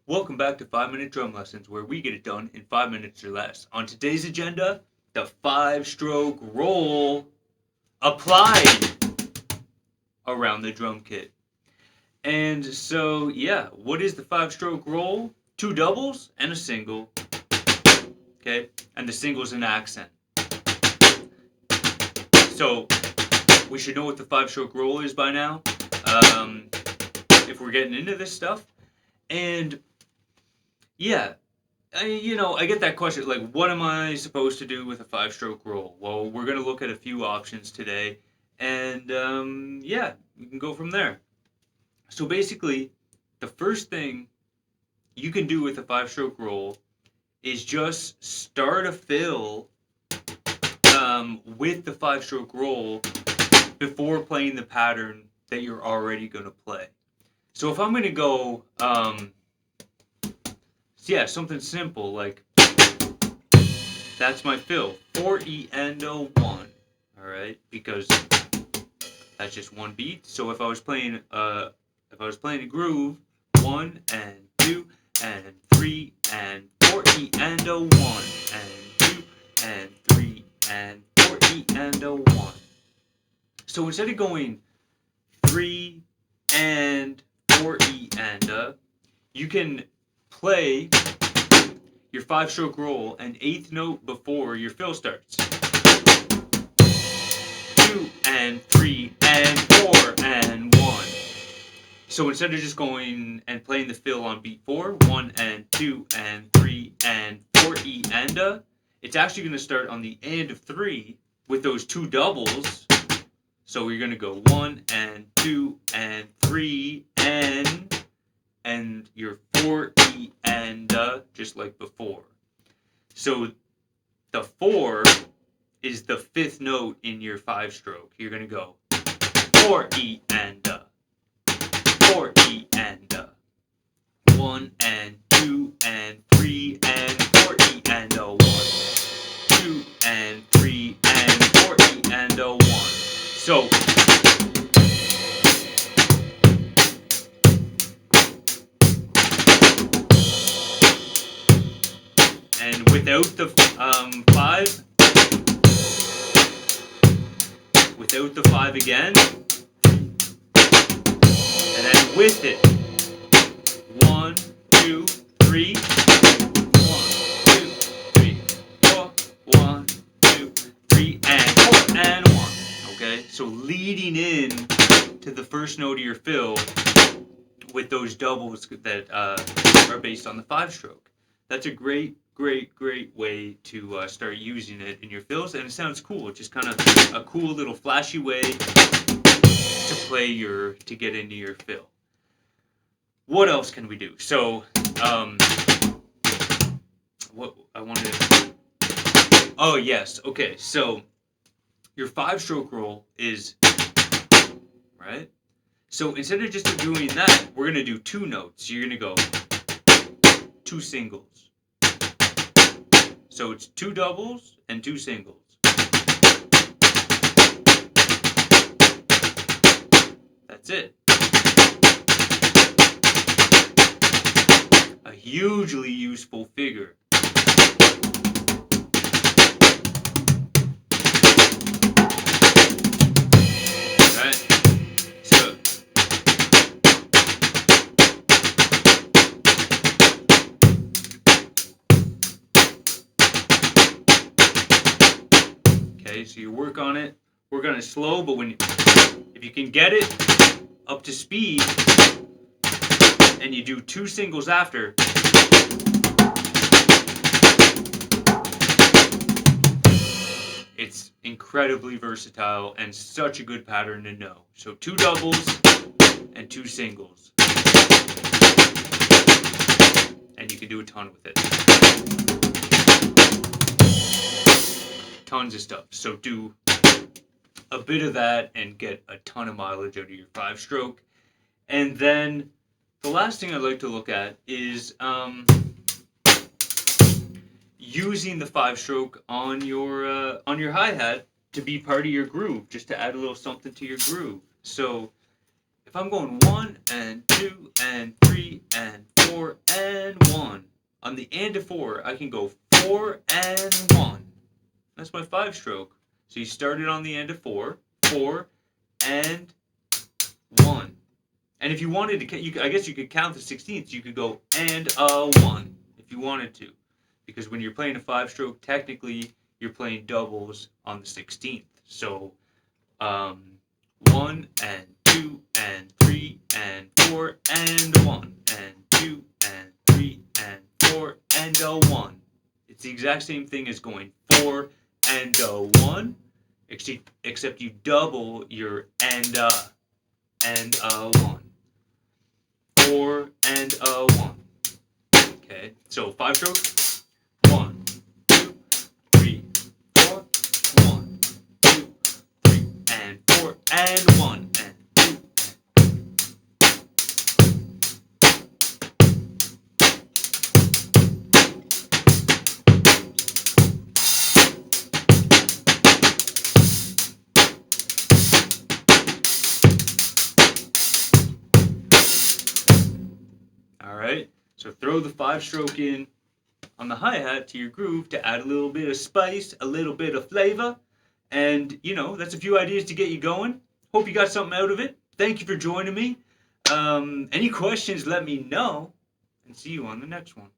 Welcome back to 5 Minute Drum Lessons, where we get it done in 5 minutes or less. On today's agenda, the 5 stroke roll applied around the drum kit. And so, yeah, what is the 5 stroke roll? Two doubles and a single, okay? And the single's an accent. So, we should know what the 5 stroke roll is by now, if we're getting into this stuff. And yeah, I get that question, like, what am I supposed to do with a 5 stroke roll? Well, we're going to look at a few options today, and yeah, we can go from there. So basically, the first thing you can do with a 5 stroke roll is just start a fill with the 5 stroke roll before playing the pattern that you're already going to play. So if I'm going to go, yeah, something simple like that's my fill. 4 endo 1. All right, because that's just one beat. So if I was playing a groove, 1 and 2 and 3 and 4 endo 1 and 2 and 3 and 4 endo 1. So instead of going 3 and 4 endo, you can play your 5 stroke roll an eighth note before your fill starts. 2 and 3 and 4 and 1. So instead of just going and playing the fill on beat 4, 1 and 2 and 3 and 4 endo, it's actually going to start on the end of 3 with those two doubles. So you're going to go 1 and 2 and 3 and your 4 endo, just like before. So the 4 is the fifth note in your 5 stroke. You're going to go 4 endo, 4 endo, 1 and 2 and 3 and 4 endo 1, 2 and 3 and 4 endo 1. So and without the 5, without the 5 again, and then with it, 1, 2, 3, 1, 2, 3, 4, 1, 2, 3, and 4, and 1. Okay, so leading in to the first note of your fill with those doubles that are based on the 5 stroke. That's a great way to start using it in your fills, and it sounds cool. It's just kind of a cool little flashy way to get into your fill. What else can we do? So, what I wanted to... Oh, yes. Okay, so your 5 stroke roll is... Right? So instead of just doing that, we're going to do two notes. You're going to go two singles. So it's two doubles and two singles. That's it. A hugely useful figure. Right? So okay, so you work on it slow, but if you can get it up to speed and you do two singles after, it's incredibly versatile and such a good pattern to know. So two doubles and two singles, and you can do a ton with it. Tons of stuff. So do a bit of that and get a ton of mileage out of your 5 stroke. And then the last thing I'd like to look at is using the 5 stroke on your hi-hat to be part of your groove, just to add a little something to your groove. So if I'm going 1 and 2 and 3 and 4 and on the and of 4, I can go 4 and 1. That's my 5-stroke. So you started on the end of 4, 4 and 1. And if you wanted to, I guess you could count the 16ths. You could go and a 1 if you wanted to. Because when you're playing a 5-stroke, technically you're playing doubles on the 16th. So 1 and 2 and 3 and 4 and 1 and 2 and 3 and 4 and a 1. It's the exact same thing as going 4 and a 1, except you double your and a 1. 4 and a 1. Okay, so 5-stroke. 1, 2, 3, 4. 1, 2, 3, and 4 and 1 and 2. All right, so throw the 5-stroke in on the hi-hat to your groove to add a little bit of spice, a little bit of flavor, and that's a few ideas to get you going. Hope you got something out of it. Thank you for joining me. Any questions, let me know, and see you on the next one.